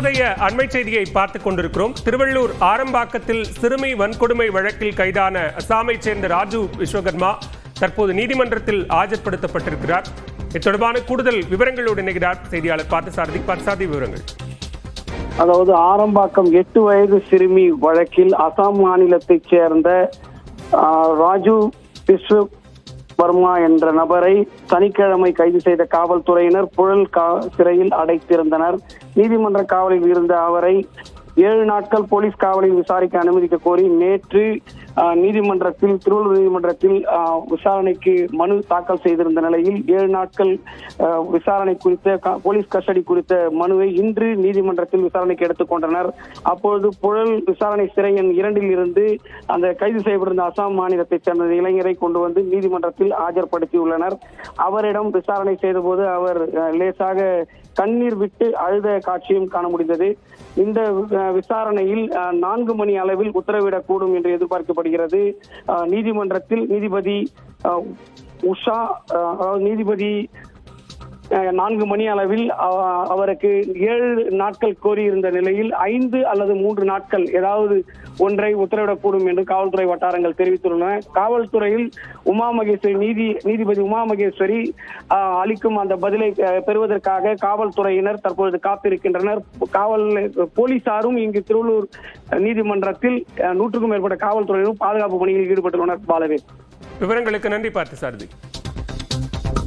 தற்போதைய அண்மை செய்தியை பார்த்துக் கொண்டிருக்கிறோம். திருவள்ளூர் ஆரம்பாக்கத்தில் சிறுமி வன்கொடுமை வழக்கில் கைதான அசாமை சேர்ந்த ராஜு விஸ்வகர்மா தற்போது நீதிமன்றத்தில் ஆஜர்படுத்தப்பட்டிருக்கிறார். இது தொடர்பான கூடுதல் விவரங்களோடு இணைகிறார் செய்தியாளர் பார்த்தசாரதி. விவரங்கள். அதாவது ஆரம்பாக்கம் 8 வயது சிறுமி வழக்கில் அசாம் மாநிலத்தைச் சேர்ந்த ராஜு விஸ்வகர்மா என்ற நபரை சனிக்கிழமை கைது செய்த காவல்துறையினர் புழல் சிறையில் அடைத்திருந்தனர். நீதிமன்ற காவலில் இருந்த அவரை 7 நாட்கள் போலீஸ் காவலில் விசாரிக்க அனுமதிக்க கோரி நேற்று திருவள்ளூர் நீதிமன்றத்தில் விசாரணைக்கு மனு தாக்கல் செய்திருந்த நிலையில் 7 நாட்கள் விசாரணை குறித்த போலீஸ் கஸ்டடி குறித்த மனுவை இன்று நீதிமன்றத்தில் விசாரணைக்கு எடுத்துக்கொண்டனர். அப்பொழுது புழல் விசாரணை சிறை எண் 2 இருந்து அந்த கைது செய்யப்பட்டிருந்த அசாம் மாநிலத்தைச் சேர்ந்த இளைஞரை கொண்டு வந்து நீதிமன்றத்தில் ஆஜர்படுத்தியுள்ளனர். அவரிடம் விசாரணை செய்தபோது அவர் லேசாக கண்ணீர் விட்டு அழுத காட்சியும் காண முடிந்தது. இந்த விசாரணையில் 4 மணி அளவில் உத்தரவிடக்கூடும் என்று எதிர்பார்க்கப்படுகிறது. நீதிமன்றத்தில் நீதிபதி உஷா 4 மணி அளவில் அவருக்கு 7 நாட்கள் கோரியிருந்த நிலையில் 5 அல்லது 3 நாட்கள் ஏதாவது ஒன்றை உத்தரவிடக்கூடும் என்று காவல்துறை வட்டாரங்கள் தெரிவித்துள்ளன. காவல்துறையில் நீதிபதி உமா மகேஸ்வரி அளிக்கும் அந்த பதிலை பெறுவதற்காக காவல்துறையினர் தற்பொழுது காத்திருக்கின்றனர். போலீசாரும் இங்கு திருவள்ளூர் நீதிமன்றத்தில் 100க்கும் மேற்பட்ட காவல்துறையினரும் பாதுகாப்பு பணியில் ஈடுபட்டுள்ளனர். பாலவே, விவரங்களுக்கு நன்றி பார்த்தசாரதி.